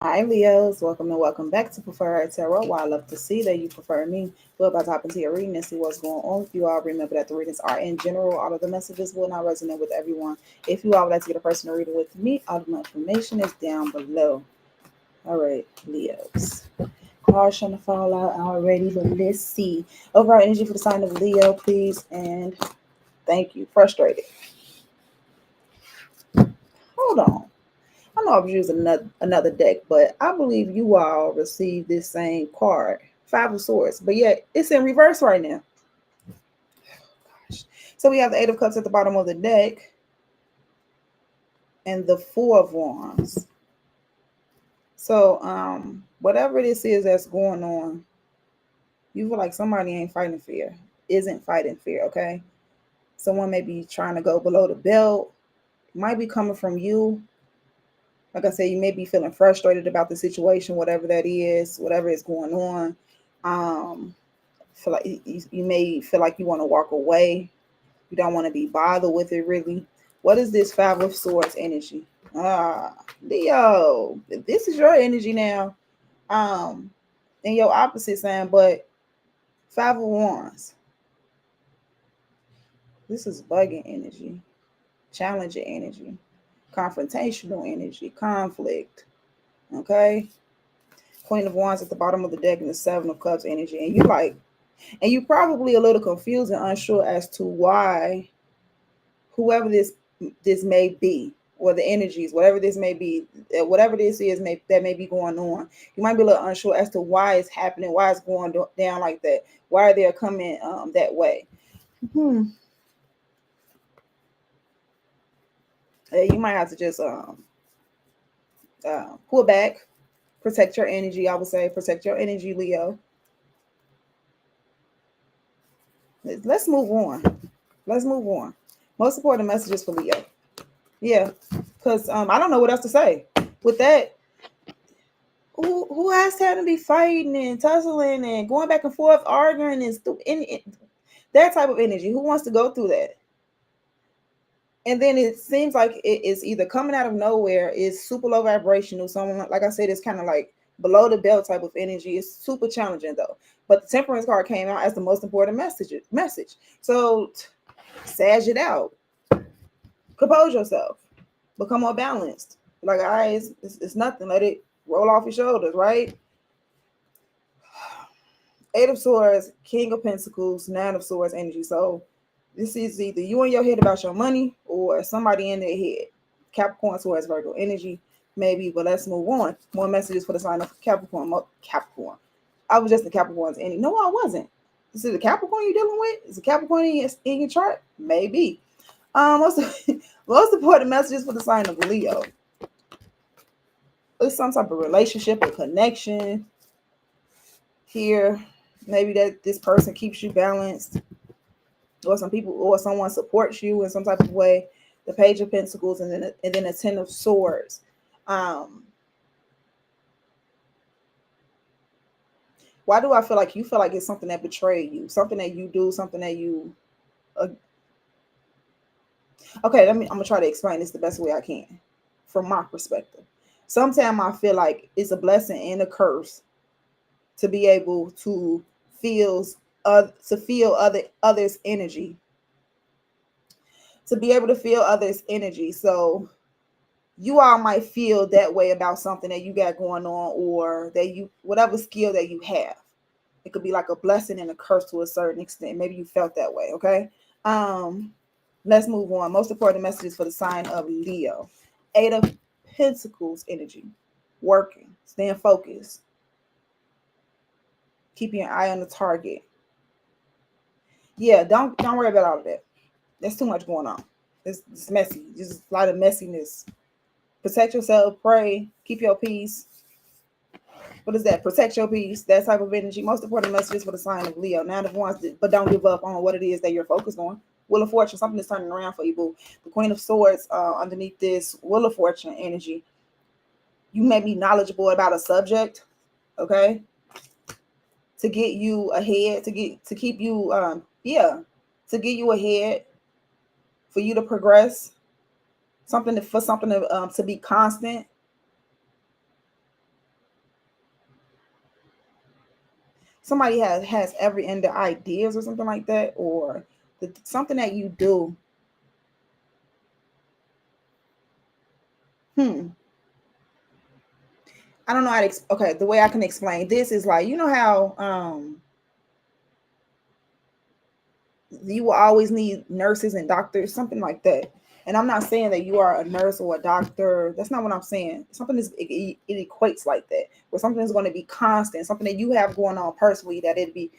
Hi, Leos. Welcome and welcome back to Preferher Tarot. While I love to see that you prefer me, we're about to hop into your reading and see what's going on with you all. Remember that the readings are in general. All of the messages will not resonate with everyone. If you all would like to get a personal reading with me, all of my information is down below. All right, Leos. Cards trying to fall out already, but let's see. Overall energy for the sign of Leo, please. And thank you. Frustrated. Hold on. I know I was using another deck, but I believe you all received this same card, Five of Swords, but yet it's in reverse right now. Gosh. So we have the Eight of Cups at the bottom of the deck and the Four of Wands. So whatever this is that's going on, you feel like somebody ain't fighting fear, isn't fighting fear, okay? Someone may be trying to go below the belt, might be coming from you. Like I said, you may be feeling frustrated about the situation, whatever that is, whatever is going on. Feel like you may feel like you want to walk away. You don't want to be bothered with it, really. What is this Five of Swords energy? Ah, Leo, this is your energy now. Um, and your opposite sign, but Five of Wands. This is bugging energy, challenging energy, confrontational energy, conflict. Okay, Queen of Wands at the bottom of the deck and the Seven of Cups energy, and you probably a little confused and unsure as to why whoever this may be, or the energies, whatever this may be, whatever this is that may be going on. You might be a little unsure as to why it's happening, why it's going down like that, why they're coming that way. Hmm. You might have to just pull back, protect your energy. I would say protect your energy, Leo. Let's move on. Let's move on. Most important messages for Leo. Yeah, because I don't know what else to say. With that, who has time to be fighting and tussling and going back and forth, arguing and that type of energy? Who wants to go through that? And then it seems like it is either coming out of nowhere, is super low vibrational. Someone, like I said, it's kind of like below the belt type of energy. It's super challenging though. But the Temperance card came out as the most important message. So sag it out, compose yourself, become more balanced. Like, all right, it's nothing. Let it roll off your shoulders, right? Eight of Swords, King of Pentacles, Nine of Swords energy. So this is either you in your head about your money or somebody in their head. Capricorn, Swords, Virgo energy, maybe. But let's move on. More messages for the sign of Capricorn. Capricorn. I was just the Capricorn's energy. No, I wasn't. Is it the Capricorn you're dealing with? Is the Capricorn in your chart? Maybe. Most important messages for the sign of Leo. It's some type of relationship or connection here. Maybe that this person keeps you balanced, or some people or someone supports you in some type of way. The Page of Pentacles and then the Ten of Swords. Um, why do I feel like you feel like it's something that betrayed you, something that you do, something that you? Uh, okay, I'm gonna try to explain this the best way I can, from my perspective. Sometimes I feel like it's a blessing and a curse to be able to feel others energy, to be able to feel others energy. So you all might feel that way about something that you got going on, or that you, whatever skill that you have. It could be like a blessing and a curse to a certain extent. Maybe you felt that way. Okay. um let's move on. Most important messages for the sign of Leo. Eight of Pentacles energy. Working, staying focused, keeping your eye on the target. Yeah, don't worry about all of that. There's too much going on. It's messy. Just a lot of messiness. Protect yourself, pray, keep your peace. What is that? Protect your peace. That type of energy. Most important messages for the sign of Leo. Nine of Wands, but don't give up on what it is that you're focused on. Wheel of Fortune, something is turning around for you, boo. The Queen of Swords underneath this Wheel of Fortune energy. You may be knowledgeable about a subject, okay, to get you ahead, to keep you, to get you ahead, for you to progress. Something to be constant. somebody has every end of ideas or something like that, or something that you do. I don't know how to okay, the way I can explain this is like, you know how you will always need nurses and doctors, something like that. And I'm not saying that you are a nurse or a doctor. That's not what I'm saying. Something is it equates like that, where something is going to be constant, something that you have going on personally that it'd be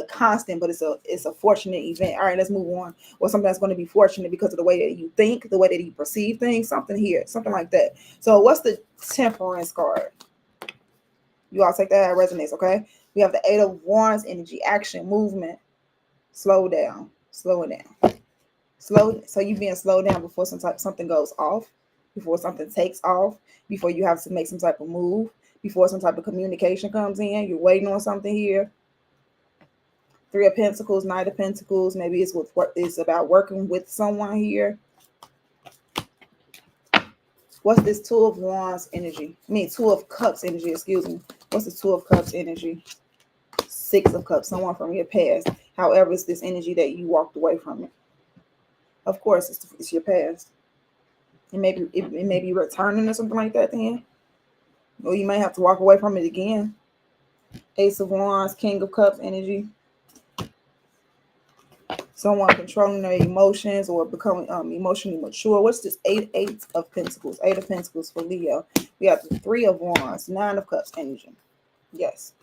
constant, but it's a fortunate event. All right, let's move on. Or something that's going to be fortunate because of the way that you think, the way that you perceive things, something here, something like that. So what's the Temperance card? You all take that as resonates, okay? We have the Eight of Wands, energy, action, movement. Slow down, slow it down. So you being slowed down before something goes off, before something takes off, before you have to make some type of move, before some type of communication comes in. You're waiting on something here. Three of Pentacles, Knight of Pentacles. Maybe it's it's about working with someone here. What's this Two of Wands energy? Two of Cups energy, excuse me. What's the Two of Cups energy? Six of Cups, someone from your past. However, it's this energy that you walked away from it. Of course, it's your past. It may be returning or something like that then. Or you may have to walk away from it again. Ace of Wands, King of Cups energy. Someone controlling their emotions or becoming emotionally mature. What's this? Eight of Pentacles. Eight of Pentacles for Leo. We have the Three of Wands, Nine of Cups energy. Yes.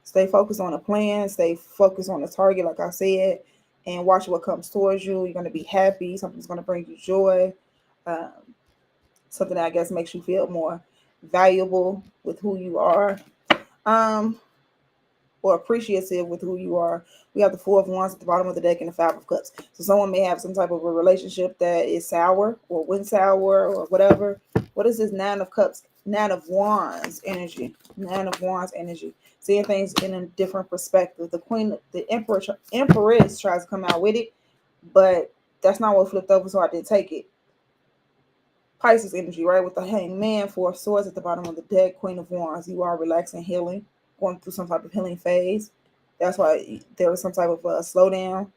Stay focused on a plan. Stay focused on the target, like I said, and watch what comes towards you. You're going to be happy. Something's going to bring you joy. Something that I guess makes you feel more valuable with who you are. Or appreciative with who you are. We have the Four of Wands at the bottom of the deck and the Five of Cups. So someone may have some type of a relationship that is sour or went sour or whatever. What is this Nine of Cups? Nine of Wands energy. Nine of Wands energy. Seeing things in a different perspective. The Queen, the Empress tries to come out with it, but that's not what flipped over, so I didn't take it. Pisces energy, right? With the Hangman, Four of Swords at the bottom of the deck, Queen of Wands. You are relaxing, healing, going through some type of healing phase. That's why there was some type of slowdown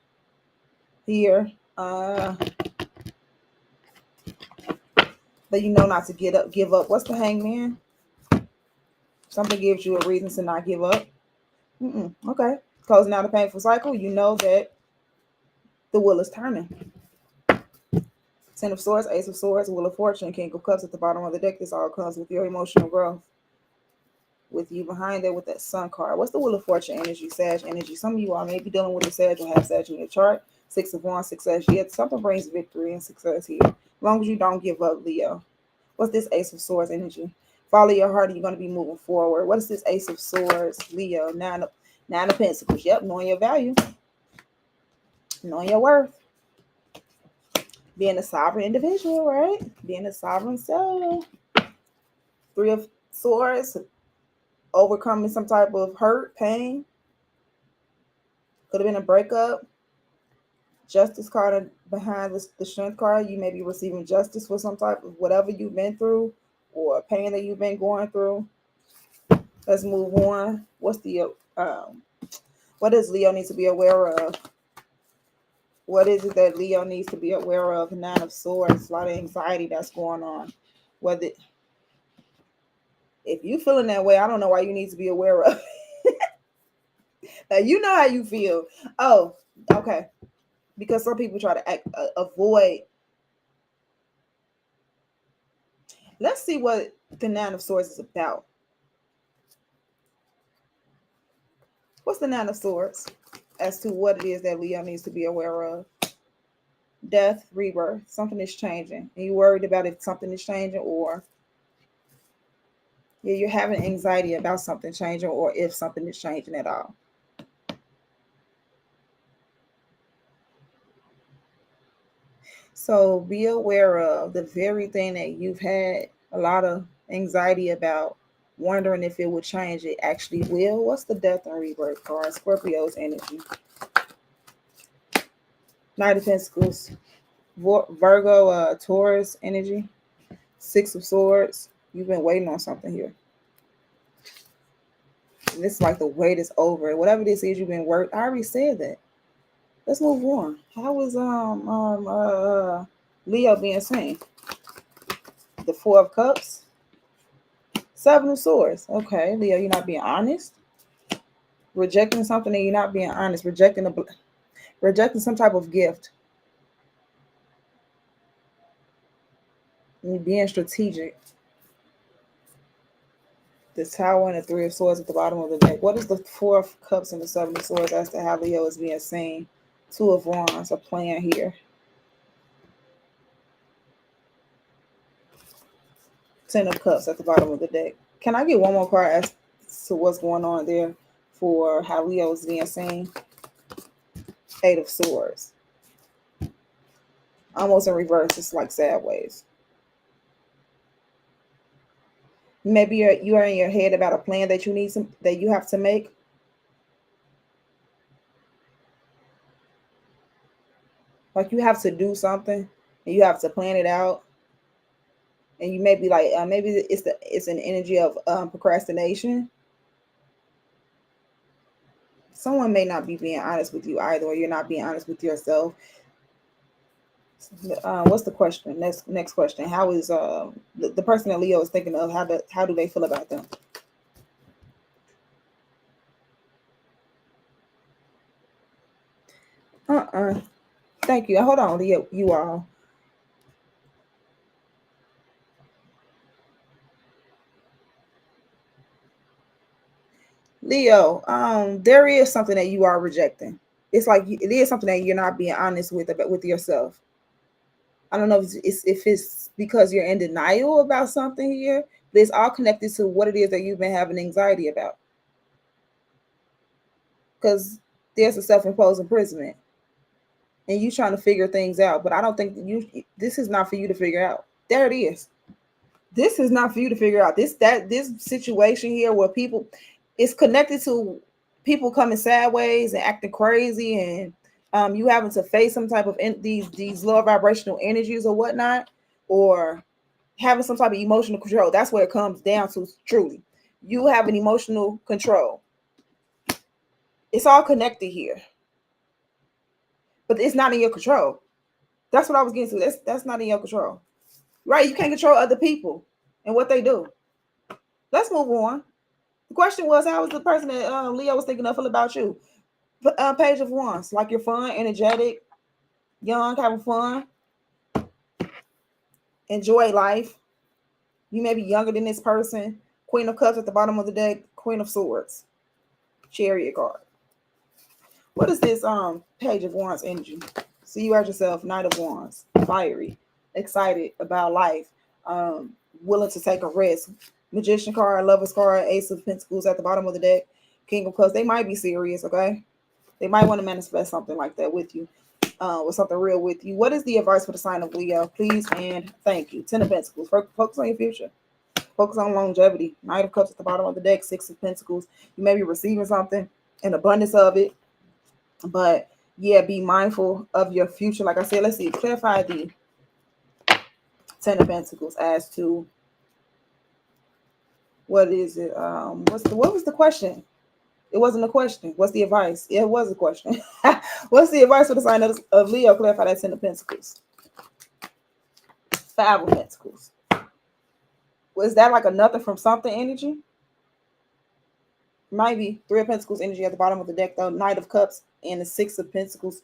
here. But you know not to give up. What's the Hangman? Something gives you a reason to not give up. Okay. Closing out a painful cycle. You know that the wheel is turning. Ten of Swords, Ace of Swords, Wheel of Fortune, King of Cups at the bottom of the deck. This all comes with your emotional growth. With you behind there with that Sun card. What's the Wheel of Fortune energy? Sag energy. Some of you all may be dealing with a Sag or have Sag in your chart. Six of Wands, success. Yet something brings victory and success here. As long as you don't give up, Leo. What's this Ace of Swords energy? Follow your heart and you're going to be moving forward. What is this Ace of Swords, Leo? Nine of Pentacles. Yep, knowing your value. Knowing your worth. Being a sovereign individual, right? Being a sovereign self. Three of Swords. Overcoming some type of hurt, pain. Could have been a breakup. Justice card behind the Strength card. You may be receiving justice for some type of whatever you've been through or pain that you've been going through. Let's move on. What does Leo need to be aware of? What is it that Leo needs to be aware of? Nine of Swords, a lot of anxiety that's going on. If you feeling that way, I don't know why you need to be aware of it. Now, you know how you feel. Oh, okay. Because some people try to avoid. Let's see what the Nine of Swords is about. What's the Nine of Swords as to what it is that Leo needs to be aware of? Death, rebirth, something is changing. Are you worried about if something is changing, or you're having anxiety about something changing, or if something is changing at all? So be aware of the very thing that you've had a lot of anxiety about, wondering if it would change. It actually will. What's the Death and Rebirth card? Scorpio's energy. Knight of Pentacles. Virgo, Taurus energy. Six of Swords. You've been waiting on something here. And it's like the wait is over. Whatever this is, you've been worked. I already said that. Let's move on. How is Leo being seen? The Four of Cups, Seven of Swords. Okay, Leo, you're not being honest. Rejecting something and you're not being honest. Rejecting some type of gift. And you're being strategic. The Tower and the Three of Swords at the bottom of the deck. What is the Four of Cups and the Seven of Swords as to how Leo is being seen? Two of Wands are playing here. Ten of Cups at the bottom of the deck. Can I get one more card as to what's going on there for how Leo is being seen? Eight of Swords. Almost in reverse. It's like sideways. Maybe you are in your head about a plan that you have to make. Like you have to do something and you have to plan it out. And you may be like, maybe it's an energy of procrastination. Someone may not be being honest with you either, or you're not being honest with yourself. What's the question? Next question. How is the person that Leo is thinking of? How do they feel about them? Thank you. Hold on, Leo. You all. Leo, there is something that you are rejecting. It's like it is something that you're not being honest with yourself. I don't know if it's because you're in denial about something here, but it's all connected to what it is that you've been having anxiety about. Because there's a self-imposed imprisonment, and you trying to figure things out. But I don't think this is not for you to figure out. There it is. This is not for you to figure out. This situation here where people, it's connected to people coming sideways and acting crazy, and you having to face some type of these lower vibrational energies or whatnot, or having some type of emotional control. That's what it comes down to. Truly, you have an emotional control. It's all connected here, but it's not in your control. That's what I was getting to. That's not in your control, right? You can't control other people and what they do. Let's move on. The question was, how was the person that Leo was thinking of feel about you? Page of Wands, like you're fun, energetic, young, having fun, enjoy life. You may be younger than this person. Queen of Cups at the bottom of the deck, Queen of Swords, Chariot card. What is this Page of Wands energy? See you as yourself, Knight of Wands, fiery, excited about life, willing to take a risk. Magician card, Lover's card, Ace of Pentacles at the bottom of the deck, King of Cups. They might be serious, okay? They might want to manifest something like that with you, with something real with you. What is the advice for the sign of Leo? Please and thank you. Ten of Pentacles. Focus on your future. Focus on longevity. Knight of Cups at the bottom of the deck, Six of Pentacles. You may be receiving something, an abundance of it, but yeah, be mindful of your future. Like I said, let's see. Clarify the Ten of Pentacles as to what is it? What was the question? It wasn't a question. What's the advice? It was a question. What's the advice for the sign of Leo? Clarify that Ten of Pentacles. Five of Pentacles. Was that like a nothing from something energy? Might be. Three of Pentacles energy at the bottom of the deck, though. Knight of Cups and the Six of Pentacles.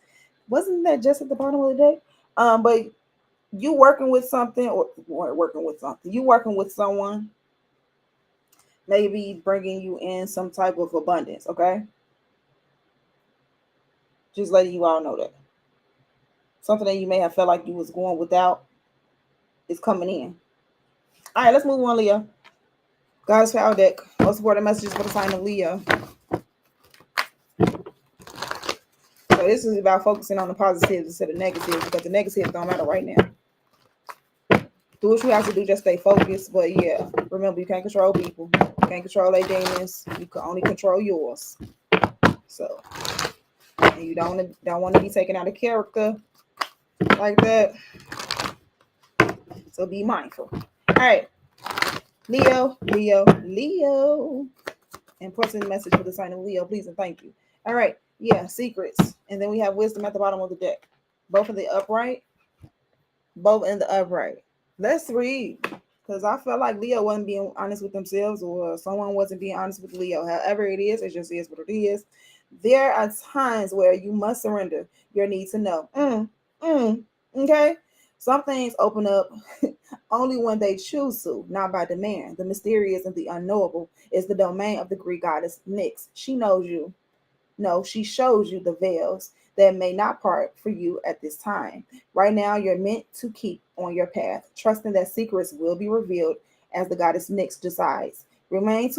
Wasn't that just at the bottom of the deck? But you working with something, or working with something. You working with someone, maybe bringing you in some type of abundance, okay? Just letting you all know that. Something that you may have felt like you was going without is coming in. All right, let's move on, Leo. God's Power deck. Most important messages for the sign of Leo. So this is about focusing on the positives instead of negatives, because the negatives don't matter right now. Do what you have to do, just stay focused. But yeah, remember, you can't control people. You can't control their demons. You can only control yours. So, and you don't want to be taken out of character like that. So be mindful. All right. Leo. Important message for the sign of Leo, please and thank you. All right, yeah, secrets. And then we have wisdom at the bottom of the deck. Both in the upright, both in the upright. Let's read. Because I felt like Leo wasn't being honest with themselves, or someone wasn't being honest with Leo. However it is, it just is what it is. There are times where you must surrender your need to know. Okay? Some things open up only when they choose to, not by demand. The mysterious and the unknowable is the domain of the Greek goddess Nyx. She knows you. No, she shows you the veils that may not part for you at this time. Right now, you're meant to keep on your path, trusting that secrets will be revealed as the goddess Nyx decides. Remain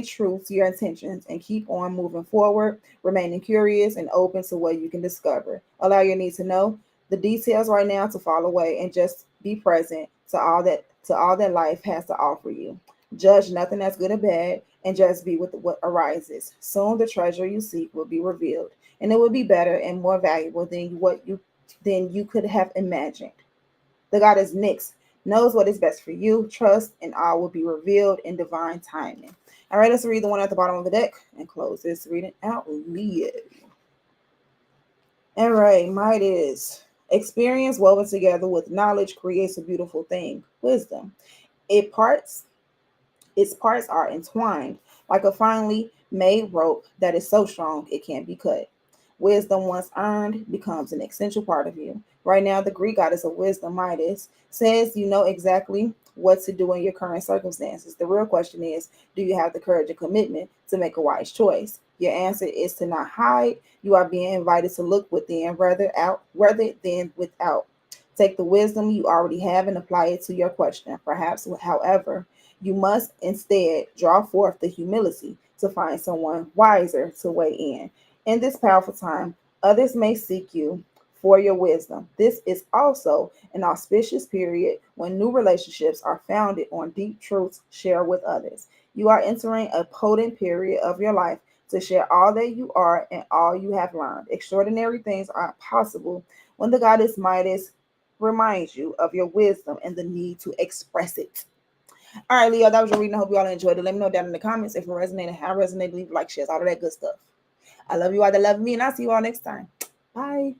true to your intentions and keep on moving forward, remaining curious and open to what you can discover. Allow your need to know the details right now to fall away and just be present to all that life has to offer you. Judge nothing as good or bad and just be with what arises. Soon the treasure you seek will be revealed, and it will be better and more valuable than you could have imagined. The goddess Nyx knows what is best for you. Trust and all will be revealed in divine timing. All right, let's read the one at the bottom of the deck and close this reading out. Leo. All right, might is experience woven together with knowledge creates a beautiful thing. Wisdom. It parts Its parts are entwined like a finely made rope that is so strong it can't be cut. Wisdom, once earned, becomes an essential part of you. Right now, the Greek goddess of wisdom, Midas, says you know exactly what to do in your current circumstances. The real question is, do you have the courage and commitment to make a wise choice? Your answer is to not hide. You are being invited to look within rather than without. Take the wisdom you already have and apply it to your question. Perhaps, however, you must instead draw forth the humility to find someone wiser to weigh in. In this powerful time, others may seek you for your wisdom. This is also an auspicious period when new relationships are founded on deep truths shared with others. You are entering a potent period of your life to share all that you are and all you have learned. Extraordinary things are possible when the goddess Midas reminds you of your wisdom and the need to express it. All right, Leo, that was your reading. I hope you all enjoyed it. Let me know down in the comments if it resonated, how it resonated, leave like, shares, all of that good stuff. I love you all that love me, and I'll see you all next time. Bye.